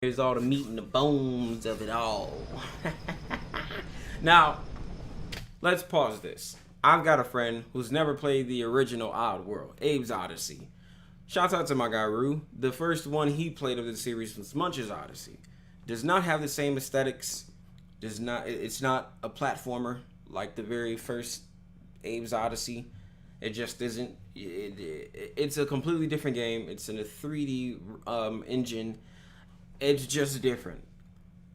Here's all the meat and the bones of it all. Now, let's pause this. I've got a friend who's never played the original Oddworld, ABE'S Odyssey. Shouts out to my guy Rue. The first one he played of the series was Munch's Odyssey. Does not have the same aesthetics. It's not a platformer like the very first ABE'S Odyssey. It just isn't. It's a completely different game. It's in a 3D engine. It's just different.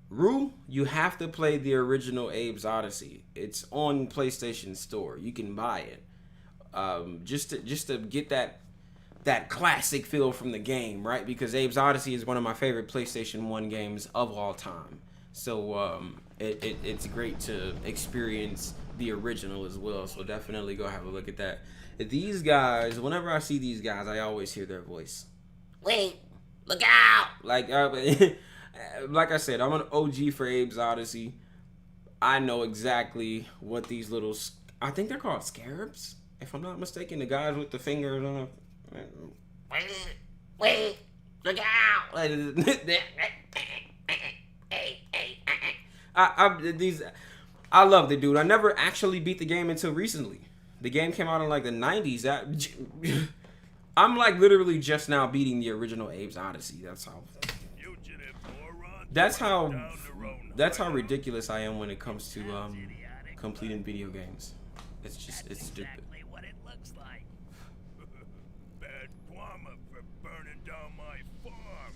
Rue, you have to play the original ABE'S Odyssey. It's on PlayStation Store. You can buy it. Just to get that classic feel from the game, right? Because ABE'S Odyssey is one of my favorite PlayStation 1 games of all time. So it's great to experience the original as well. So definitely go have a look at that. These guys, whenever I see these guys, I always hear their voice. Wait, look out! Like I said, I'm an OG for ABE'S Odyssey. I know exactly what these little, I think they're called scarabs, if I'm not mistaken. The guys with the fingers on them. Wait, look out! I love the dude. I never actually beat the game until recently. The game came out in like the 90s. I'm like literally just now beating the original ABE'S Odyssey. That's how ridiculous I am when it comes to completing video games. It's stupid. What it looks like. Bad karma for burning down my farm.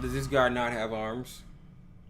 Does this guy not have arms?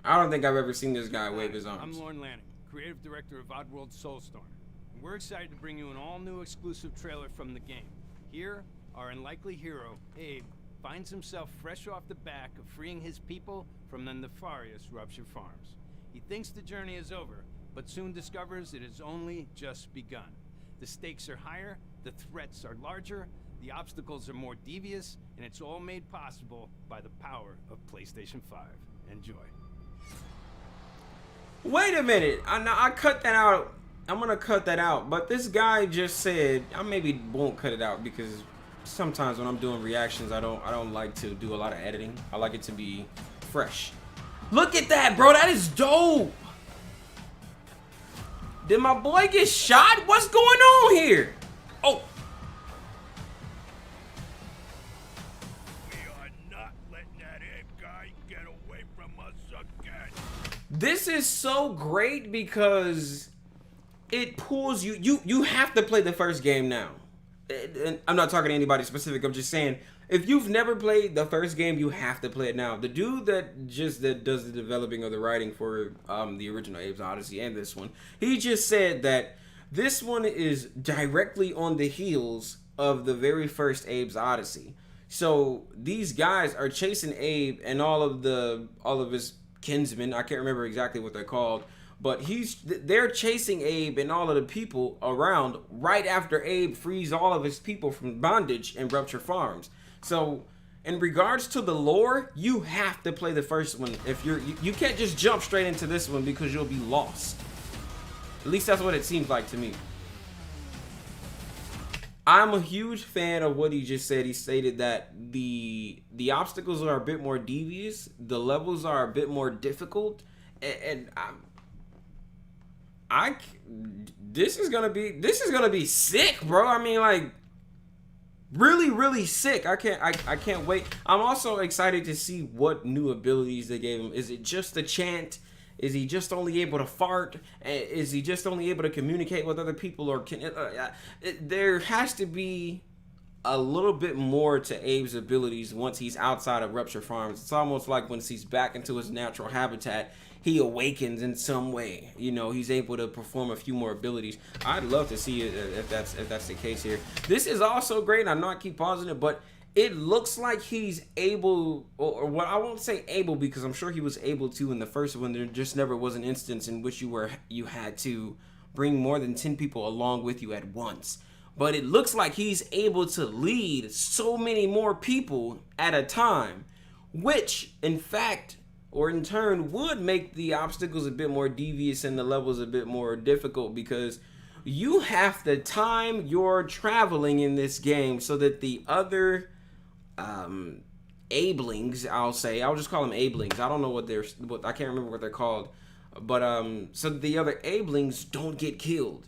I don't think I've ever seen this guy wave his arms. I'm Lorne Lanning, creative director of Oddworld Soulstorm. And we're excited to bring you an all-new exclusive trailer from the game. Here, our unlikely hero, Abe, finds himself fresh off the back of freeing his people from the nefarious Rupture Farms. He thinks the journey is over, but soon discovers it has only just begun. The stakes are higher, the threats are larger, the obstacles are more devious, and it's all made possible by the power of PlayStation 5. Enjoy. Wait a minute. I cut that out. I'm gonna cut that out. But this guy just said, I maybe won't cut it out because sometimes when I'm doing reactions, I don't like to do a lot of editing. I like it to be fresh. Look at that, bro. That is dope. Did my boy get shot? What's going on here? Oh. We are not letting that Abe guy get away from us again. This is so great because it pulls you. You have to play the first game now. And I'm not talking to anybody specific. I'm just saying, if you've never played the first game, you have to play it now. The dude that does the developing of the writing for the original ABE'S Odyssey and this one, he just said that this one is directly on the heels of the very first ABE'S Odyssey. So these guys are chasing Abe and all of his kinsmen. I can't remember exactly what they're called. But they're chasing Abe and all of the people around right after Abe frees all of his people from bondage in Rupture Farms. So, in regards to the lore, you have to play the first one. If you can't just jump straight into this one because you'll be lost. At least that's what it seems like to me. I'm a huge fan of what he just said. He stated that the obstacles are a bit more devious, the levels are a bit more difficult, and this is gonna be sick, bro. I mean, like, really sick. I can't wait. I'm also excited to see what new abilities they gave him. Is it just a chant? Is he just only able to fart? Is he just only able to communicate with other people? Or there has to be a little bit more to Abe's abilities once he's outside of Rupture Farms. It's almost like once he's back into his natural habitat, he awakens in some way. You know, he's able to perform a few more abilities. I'd love to see it if that's the case here. This is also great. I know I keep pausing it, but it looks like he's able, or what I won't say able because I'm sure he was able to in the first one. There just never was an instance in which you had to bring more than 10 people along with you at once. But it looks like he's able to lead so many more people at a time, which in fact, or in turn, would make the obstacles a bit more devious and the levels a bit more difficult because you have to time your traveling in this game so that the other Abelings, I'll just call them Abelings. I don't know what I can't remember what they're called. But so the other Abelings don't get killed.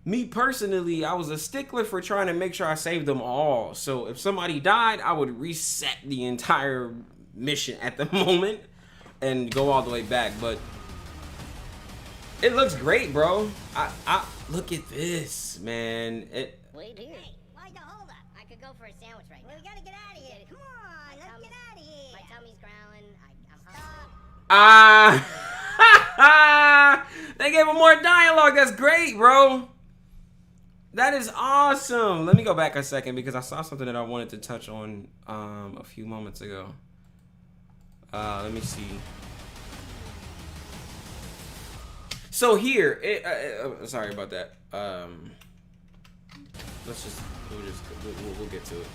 Me personally, I was a stickler for trying to make sure I saved them all. So if somebody died, I would reset the entire mission at the moment and go all the way back. But it looks great, bro. I look at this, man. Wait here. Hey, why the hold up? I could go for a sandwich right now. We gotta get out of here. Come on, let's get out of here. My tummy's growling. I'm hungry. They gave him more dialogue. That's great, bro. That is awesome. Let me go back a second because I saw something that I wanted to touch on a few moments ago. Let me see. So here, sorry about that. We'll get to it.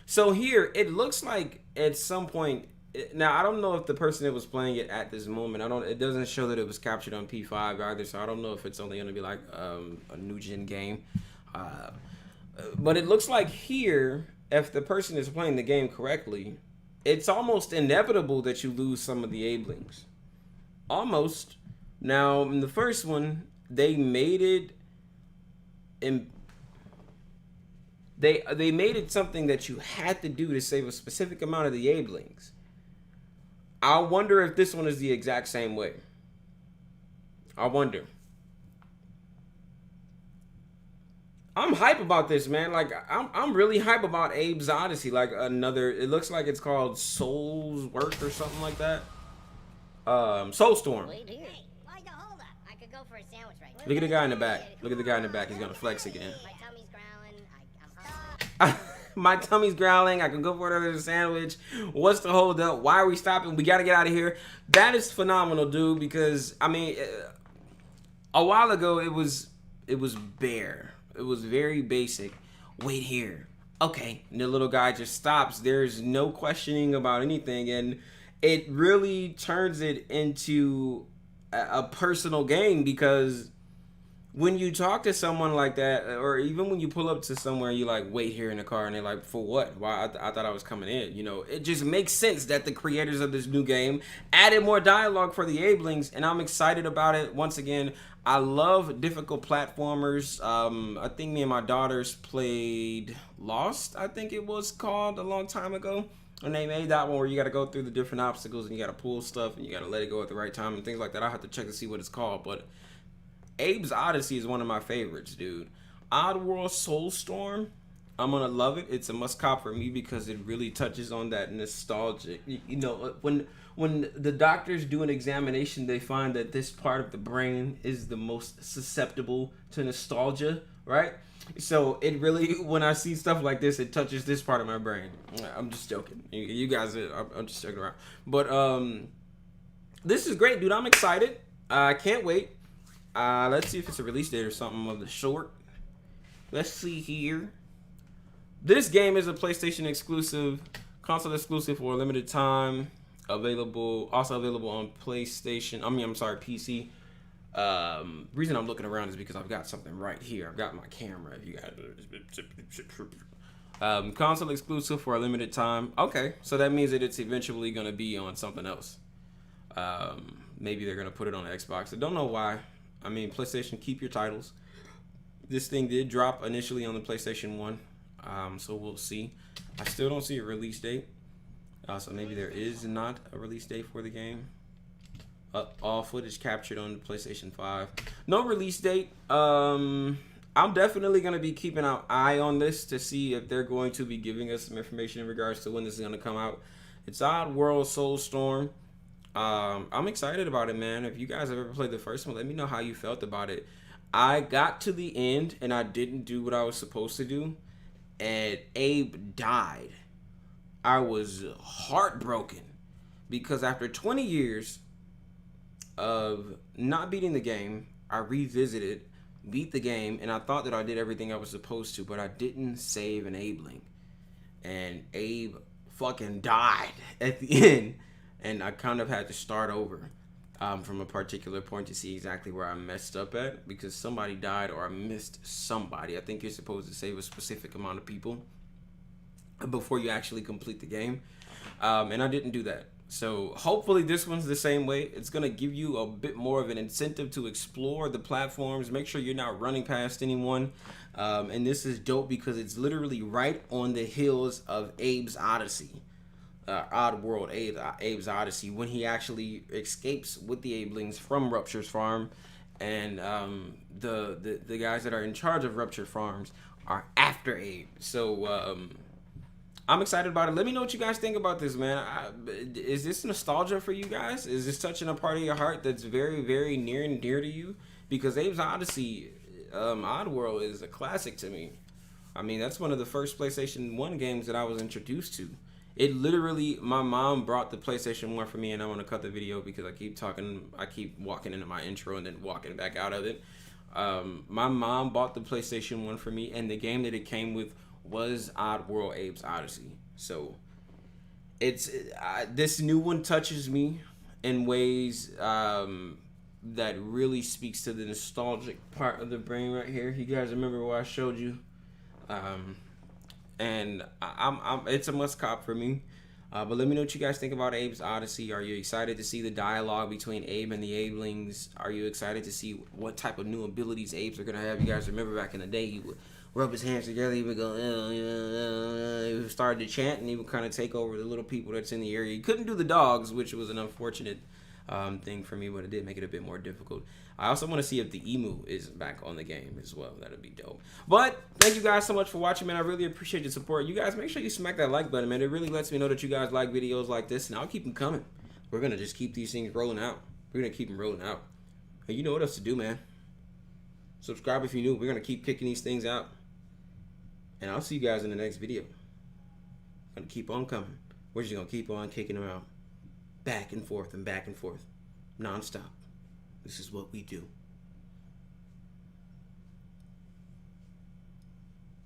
So here, it looks like at some point. Now I don't know if the person that was playing it at this moment. It doesn't show that it was captured on P5 either. So I don't know if it's only going to be like a new gen game. But it looks like here, if the person is playing the game correctly, it's almost inevitable that you lose some of the Abelings. Almost. Now in the first one, they made it. They made it something that you had to do to save a specific amount of the Abelings. I wonder if this one is the exact same way. I wonder. I'm hype about this, man. Like I'm really hype about Abe's Oddysee. Like it looks like it's called Soul's Work or something like that. Soulstorm. Wait here. Hey, why the hold up? I could go for a sandwich right now. Look at the guy in the back. Look at the guy in the back. He's gonna flex again. My tummy's growling. I'm hungry. My tummy's growling. I can go for another sandwich. What's the hold up? Why are we stopping? We got to get out of here. That is phenomenal, dude, because, I mean, a while ago, it was bare. It was very basic. Wait here. Okay. And the little guy just stops. There's no questioning about anything. And it really turns it into a personal game because when you talk to someone like that, or even when you pull up to somewhere, you like wait here in the car, and they're like, "For what? Why? I thought I was coming in." You know, it just makes sense that the creators of this new game added more dialogue for the Abelings, and I'm excited about it. Once again, I love difficult platformers. I think me and my daughters played Lost. I think it was called a long time ago. And they made that one where you got to go through the different obstacles and you got to pull stuff and you got to let it go at the right time and things like that. I have to check to see what it's called, but Abe's Oddysee is one of my favorites, dude. Oddworld Soulstorm, I'm gonna love it. It's a must cop for me because it really touches on that nostalgic. You know, when the doctors do an examination, they find that this part of the brain is the most susceptible to nostalgia, right? So it really, when I see stuff like this, it touches this part of my brain. I'm just joking. You guys, I'm just joking around. But this is great, dude. I'm excited. I can't wait. Let's see if it's a release date or something of the short. Let's see here. This game is a PlayStation exclusive, console exclusive for a limited time. Also available on PlayStation. PC. Reason I'm looking around is because I've got something right here. I've got my camera. If you got console exclusive for a limited time. Okay, so that means that it's eventually gonna be on something else. Maybe they're gonna put it on Xbox. I don't know why. I mean, PlayStation, keep your titles. This thing did drop initially on the PlayStation 1, so we'll see. I still don't see a release date, so maybe there is not a release date for the game. All footage captured on the PlayStation 5. No release date. I'm definitely going to be keeping an eye on this to see if they're going to be giving us some information in regards to when this is going to come out. It's Oddworld Soulstorm. I'm excited about it, man. If you guys have ever played the first one, let me know how you felt about it. I got to the end and I didn't do what I was supposed to do, and Abe died. I was heartbroken because after 20 years of not beating the game, I revisited, beat the game, and I thought that I did everything I was supposed to, but I didn't save an Abeling, and Abe fucking died at the end. And I kind of had to start over from a particular point to see exactly where I messed up at, because somebody died or I missed somebody. I think you're supposed to save a specific amount of people. before you actually complete the game. And I didn't do that. So hopefully this one's the same way. It's going to give you a bit more of an incentive to explore the platforms. Make sure you're not running past anyone. And this is dope because it's literally right on the heels of ABE'S Odyssey. Oddworld, ABE'S Odyssey, when he actually escapes with the Abelings from Rupture's farm. And the guys that are in charge of Rupture Farms are after Abe. So I'm excited about it. Let me know what you guys think about this, man. Is this nostalgia for you guys? Is this touching a part of your heart that's very, very near and dear to you? Because ABE'S Odyssey, Oddworld is a classic to me. I mean, that's one of the first PlayStation 1 games that I was introduced to. It literally, my mom brought the PlayStation 1 for me, and I want to cut the video because I keep walking into my intro and then walking back out of it. My mom bought the PlayStation 1 for me, and the game that it came with was Oddworld ABE'S Odyssey. So this new one touches me in ways that really speaks to the nostalgic part of the brain right here. You guys remember what I showed you? And it's a must cop for me. But let me know what you guys think about ABE'S Odyssey. Are you excited to see the dialogue between Abe and the Abelings? Are you excited to see what type of new abilities Abe's are gonna have? You guys remember back in the day, he would rub his hands together, he would go, he would start to chant, and he would kind of take over the little people that's in the area. He couldn't do the dogs, which was an unfortunate thing for me, but it did make it a bit more difficult. I also want to see if the emu is back on the game as well. That'd be dope. But thank you guys so much for watching, man. I really appreciate your support. You guys, make sure you smack that like button, man. It really lets me know that you guys like videos like this, and I'll keep them coming. We're gonna just keep these things rolling out. We're gonna keep them rolling out. And you know what else to do, man. Subscribe if you're new. We're gonna keep kicking these things out, and I'll see you guys in the next video. Gonna keep on coming. We're just gonna keep on kicking them out, back and forth, non-stop. This is what we do.